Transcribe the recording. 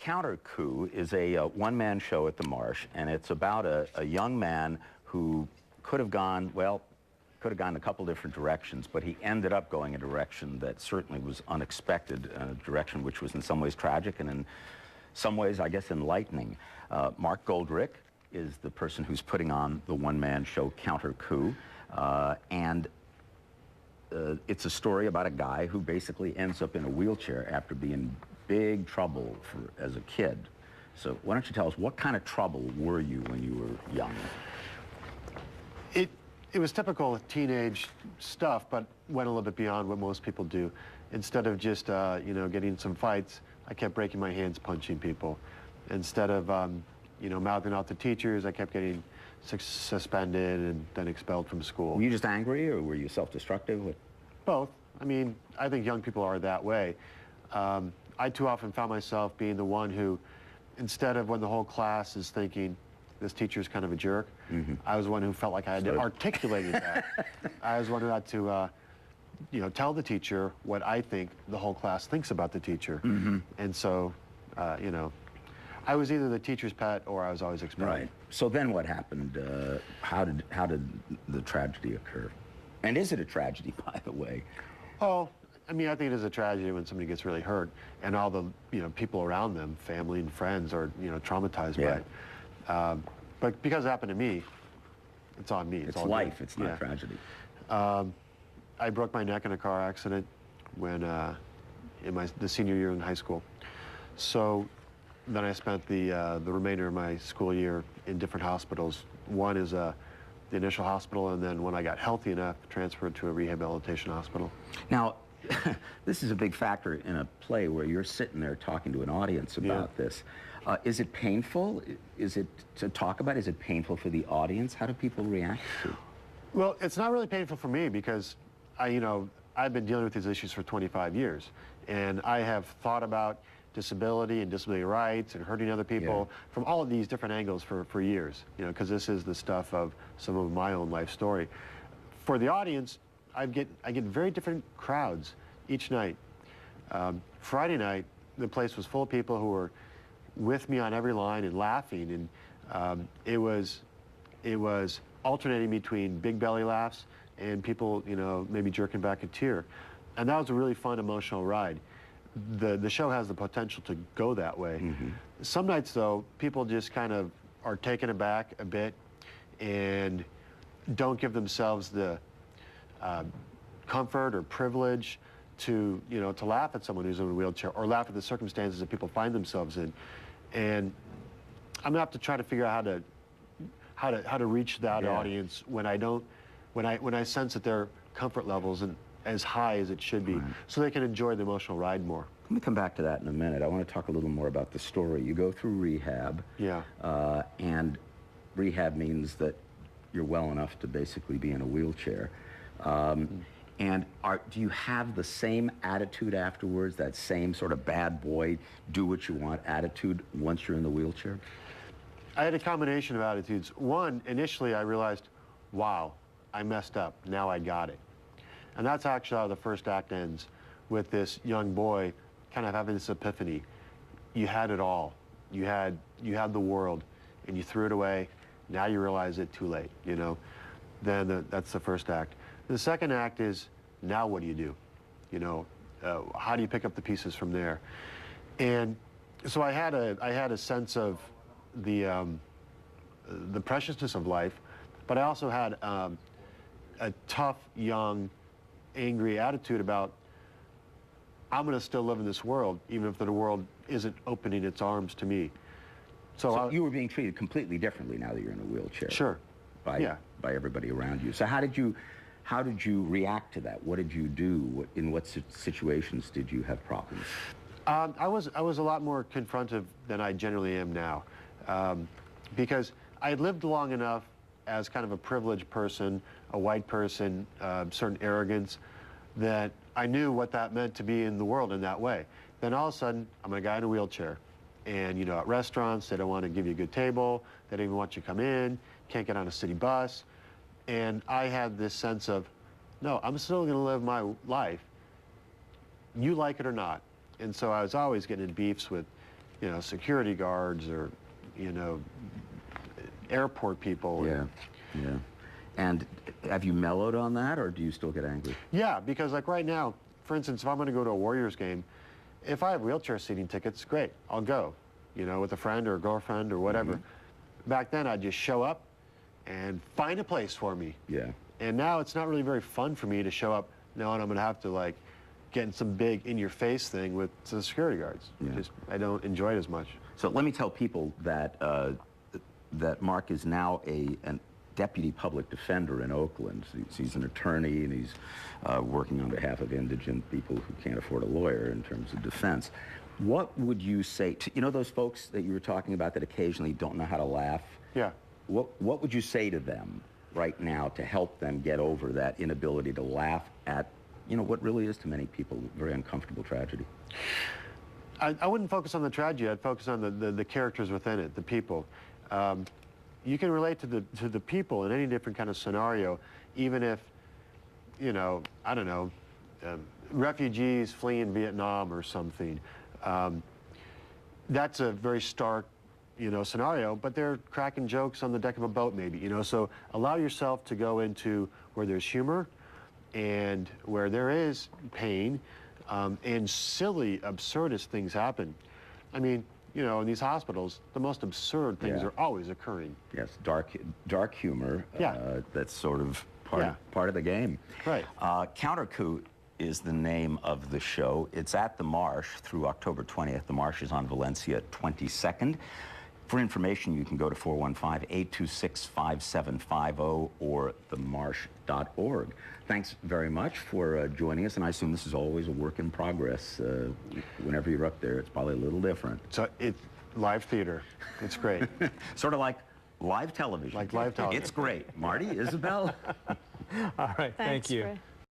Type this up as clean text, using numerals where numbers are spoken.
Countercoup is a one-man show at the Marsh, and it's about a young man who could have gone, well, could have gone a couple different directions, but he ended up going a direction that certainly was unexpected, a direction which was in some ways tragic and in some ways, I guess, enlightening. Mark Goldrick is the person who's putting on the one-man show Countercoup, and it's a story about a guy who basically ends up in a wheelchair after being in big trouble as a kid. So why don't you tell us, what kind of trouble were you when you were young? It was typical teenage stuff, but went a little bit beyond what most people do. Instead of just, you know, getting some fights, I kept breaking my hands punching people. Instead of, you know, mouthing out to teachers, I kept getting suspended and then expelled from school. Were you just angry, or were you self-destructive? Both. I mean, I think young people are that way. I too often found myself being the one who, instead of when the whole class is thinking, this teacher's kind of a jerk, I was one who felt like I had articulated that. I was one who had to, you know, tell the teacher what I think the whole class thinks about the teacher. And so, you know, I was either the teacher's pet or I was always expelled. Right. So then what happened? How did the tragedy occur? And is it a tragedy, by the way? Oh, I mean, I think it is a tragedy when somebody gets really hurt and all the, you know, people around them, family and friends, are, you know, traumatized by it. But because it happened to me, it's on me. It's all life. It's not tragedy. I broke my neck in a car accident when in the senior year in high school. So then I spent the remainder of my school year in different hospitals. One is the initial hospital, and then when I got healthy enough, transferred to a rehabilitation hospital. Now, this is a big factor in a play where you're sitting there talking to an audience about this. Is it painful? Is it to talk about? Is it painful for the audience? How do people react to it? Well, it's not really painful for me because you know, I've been dealing with these issues for 25 years, and I have thought about disability and disability rights and hurting other people from all of these different angles for years, you know, because this is the stuff of some of my own life story. For the audience, I get very different crowds each night. Friday night, the place was full of people who were with me on every line and laughing, and it was alternating between big belly laughs and people, you know, maybe jerking back a tear. And that was a really fun, emotional ride. The show has the potential to go that way. Some nights, though, people just kind of are taken aback a bit and don't give themselves the comfort or privilege to, you know, to laugh at someone who's in a wheelchair or laugh at the circumstances that people find themselves in. And I'm gonna have to try to figure out how to reach that audience when I sense that their comfort levels and as high as it should be, so they can enjoy the emotional ride more. Let me come back to that in a minute. I want to talk a little more about the story. You go through rehab, and rehab means that you're well enough to basically be in a wheelchair. And do you have the same attitude afterwards, that same sort of bad boy, do what you want attitude once you're in the wheelchair? I had a combination of attitudes. One, initially I realized, wow, I messed up, now I got it. And that's actually how the first act ends, with this young boy kind of having this epiphany. You had it all. You had the world, and you threw it away. Now you realize it too late, you know? Then that's the first act. The second act is, now what do you do? You know, how do you pick up the pieces from there? And so I had a sense of the preciousness of life, but I also had a tough, young, angry attitude about, I'm going to still live in this world, even if the world isn't opening its arms to me. So you were being treated completely differently now that you're in a wheelchair. Sure. By everybody around you. So how did you react to that? What did you do? In what situations did you have problems? I was a lot more confrontive than I generally am now, because I had lived long enough as kind of a privileged person, a white person, certain arrogance, that I knew what that meant to be in the world in that way. Then all of a sudden, I'm a guy in a wheelchair. And, you know, at restaurants, they don't want to give you a good table. They don't even want you to come in. Can't get on a city bus. And I had this sense of, no, I'm still going to live my life, you like it or not. And so I was always getting in beefs with you know, security guards or, you know, airport people. Yeah, yeah. And have you mellowed on that, or do you still get angry? Yeah, because like right now, for instance, if I'm going to go to a Warriors game, if I have wheelchair seating tickets, great, I'll go, you know, with a friend or a girlfriend or whatever. Back then, I'd just show up and find a place for me. Yeah. And now it's not really very fun for me to show up now, and I'm going to have to like get in some big in-your-face thing with the security guards. Yeah. I don't enjoy it as much. So let me tell people that that Mark is now a deputy public defender in Oakland. He's an attorney, and he's working on behalf of indigent people who can't afford a lawyer in terms of defense. What would you say to, you know, those folks that you were talking about that occasionally don't know how to laugh? Yeah. What would you say to them right now to help them get over that inability to laugh at, you know, what really is to many people a very uncomfortable tragedy? I wouldn't focus on the tragedy. I'd focus on the characters within it, the people. You can relate to the people in any different kind of scenario, even if, you know, I don't know, refugees fleeing Vietnam or something. That's a very stark, you know, scenario, but they're cracking jokes on the deck of a boat maybe, you know, so allow yourself to go into where there's humor and where there is pain, and silly, absurdist things happen. I mean, you know, in these hospitals, the most absurd things are always occurring. Yes, dark humor. Yeah. That's sort of part of the game. Right. Countercoup is the name of the show. It's at the Marsh through October 20th. The Marsh is on Valencia 22nd. For information, you can go to 415-826-5750 or themarsh.org. Thanks very much for joining us, and I assume this is always a work in progress. Whenever you're up there, it's probably a little different. So it's live theater. It's great. Sort of like live television. Like live television. It's great. Marty, Isabel? All right, thank you. Ray.